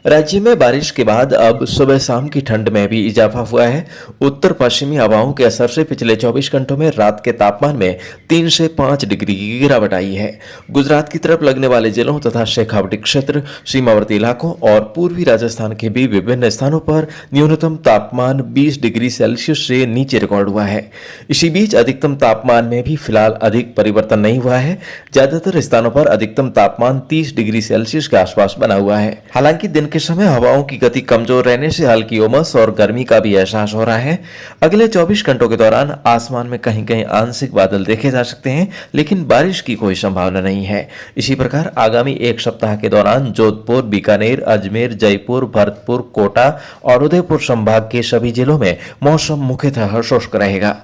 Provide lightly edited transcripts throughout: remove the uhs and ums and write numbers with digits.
राज्य में बारिश के बाद अब सुबह शाम की ठंड में भी इजाफा हुआ है। उत्तर पश्चिमी हवाओं के असर से पिछले 24 घंटों में रात के तापमान में 3 से 5 डिग्री की गिरावट आई है। गुजरात की तरफ लगने वाले जिलों तथा शेखावटी क्षेत्र, सीमावर्ती इलाकों और पूर्वी राजस्थान के भी विभिन्न स्थानों पर न्यूनतम तापमान 20 डिग्री सेल्सियस से नीचे रिकॉर्ड हुआ है। इसी बीच अधिकतम तापमान में भी फिलहाल अधिक परिवर्तन नहीं हुआ है। ज्यादातर स्थानों पर अधिकतम तापमान 30 डिग्री सेल्सियस के आसपास बना हुआ है। हालांकि दिन के समय हवाओं की गति कमजोर रहने से हल्की उमस और गर्मी का भी एहसास हो रहा है। अगले 24 घंटों के दौरान आसमान में कहीं कहीं आंशिक बादल देखे जा सकते हैं, लेकिन बारिश की कोई संभावना नहीं है। इसी प्रकार आगामी एक सप्ताह के दौरान जोधपुर, बीकानेर, अजमेर, जयपुर, भरतपुर, कोटा और उदयपुर संभाग के सभी जिलों में मौसम मुख्यतः शुष्क रहेगा।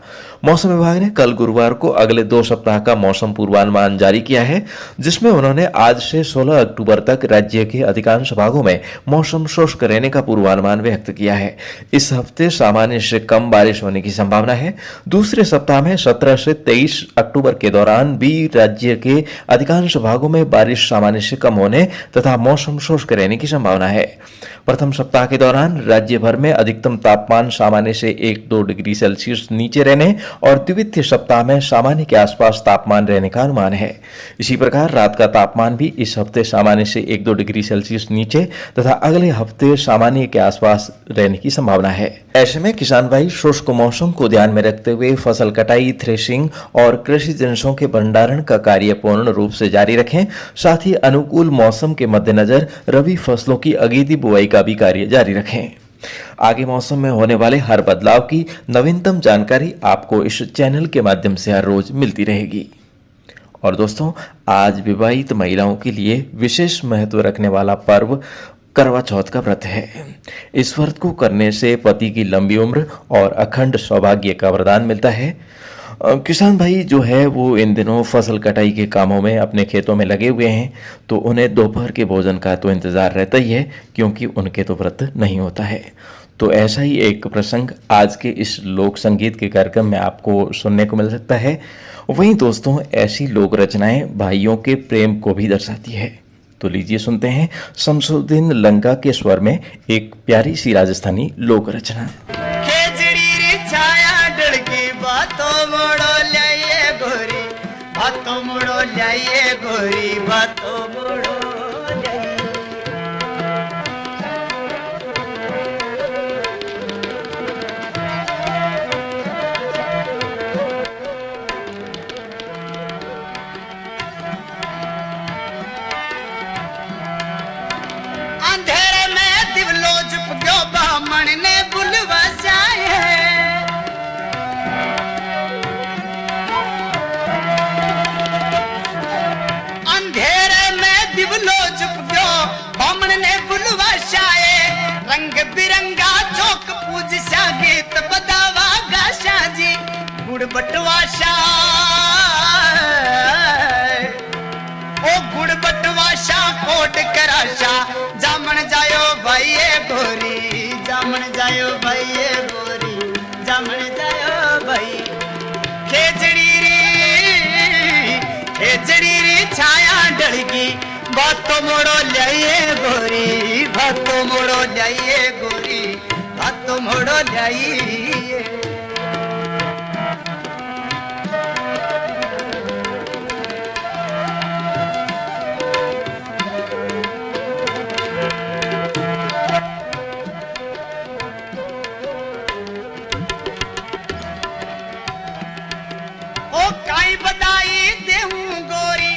मौसम विभाग ने कल गुरुवार को अगले 2 सप्ताह का मौसम पूर्वानुमान जारी किया है, जिसमें उन्होंने आज से 16 अक्टूबर तक राज्य के अधिकांश भागों में मौसम शुष्क रहने का पूर्वानुमान व्यक्त किया है। इस हफ्ते सामान्य से कम बारिश होने की संभावना है। दूसरे सप्ताह में 17 से 23 अक्टूबर के दौरान भी राज्य के अधिकांश भागों में बारिश सामान्य से कम होने तथा मौसम शुष्क रहने की संभावना है। प्रथम सप्ताह के दौरान राज्य भर में अधिकतम तापमान सामान्य से 1-2 डिग्री सेल्सियस नीचे रहने और द्वितीय सप्ताह में सामान्य के आसपास तापमान रहने का अनुमान है। इसी प्रकार रात का तापमान भी इस हफ्ते सामान्य से 1-2 डिग्री सेल्सियस नीचे तथा अगले हफ्ते सामान्य के आसपास रहने की संभावना है। ऐसे में किसान भाई शुष्क मौसम को ध्यान में रखते हुए फसल कटाई, थ्रेशिंग और कृषि जिन्सों के भंडारण का कार्य पूर्ण रूप से जारी रखें। साथ ही अनुकूल मौसम के मद्देनजर रबी फसलों की अगेती बुआई का भी कार्य जारी रखें। आगे मौसम में होने वाले हर बदलाव की नवीनतम जानकारी आपको इस चैनल के माध्यम से हर रोज मिलती रहेगी। और दोस्तों, आज विवाहित महिलाओं के लिए विशेष महत्व रखने वाला पर्व करवा चौथ का व्रत है। इस व्रत को करने से पति की लंबी उम्र और अखंड सौभाग्य का वरदान मिलता है। किसान भाई जो है वो इन दिनों फसल कटाई के कामों में अपने खेतों में लगे हुए हैं, तो उन्हें दोपहर के भोजन का तो इंतज़ार रहता ही है, क्योंकि उनके तो व्रत नहीं होता है। तो ऐसा ही एक प्रसंग आज के इस लोक संगीत के कार्यक्रम में आपको सुनने को मिल सकता है। वहीं दोस्तों, ऐसी लोक रचनाएं भाइयों के प्रेम को भी दर्शाती है। तो लीजिए सुनते हैं शमसुद्दीन लंका के स्वर में एक प्यारी सी राजस्थानी लोक रचना। भातो मोड़ो जाइए गोरी, भातो मोड़ो जाइए। अंधेरे में दिवलो चुप गयो, बामण ने बुलवा जाए। रंग बिरंगा चौक पूज सा गीत बदावा गाशा जी, गुड़ बटवाशा ओ गुड़ बटवाशा कोट कराशा। जामन जायो भाई गोरी, जामन जायो भाई गोरी, जामन जायो भाई। खेजड़ी री छाया डलगी, भातो मोड़ो जाइए गोरी, भातो मोड़ो जाइए गोरी, भातो मोड़ो जाइए। ओ काई बधाई देहूं गोरी,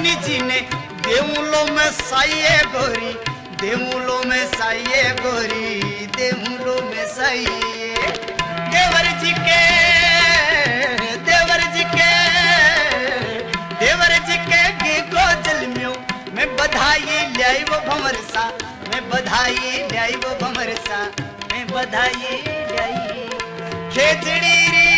मुनि जी ने देऊलों में साइए गोरी, देऊलों में साइए गोरी, देऊलों में साइए। देवर जी के गोजल म्यो मैं बधाई लाई वो भमरसा, मैं बधाई लाई वो भमरसा, मैं बधाई लाई। खेजड़ी री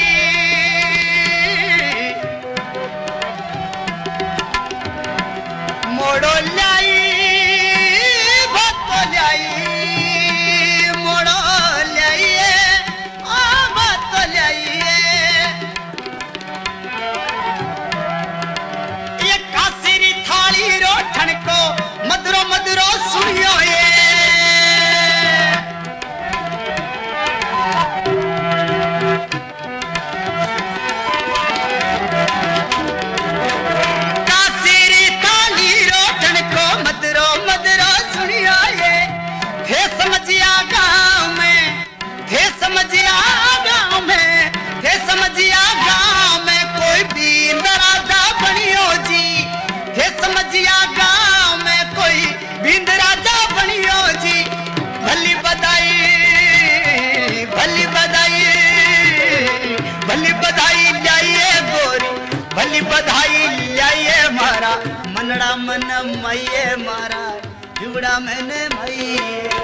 मोड़ो लाई, भत्तो लाई, मोड़ो लाई, भत्तो लाई। ये कासिरी थाली रोठन को मधुरो मधुरो सुनियो ये। समझिया गाँव में कोई बींद राजा बनियो जी, थे समझिया गाँव में कोई बींद राजा बनियो जी। भली बधाई, भली बधाई, भली बधाई लाइए गोरी, भली बधाई लाइए मारा मनड़ा मन माइए मारा जुड़ा मैंने माइए।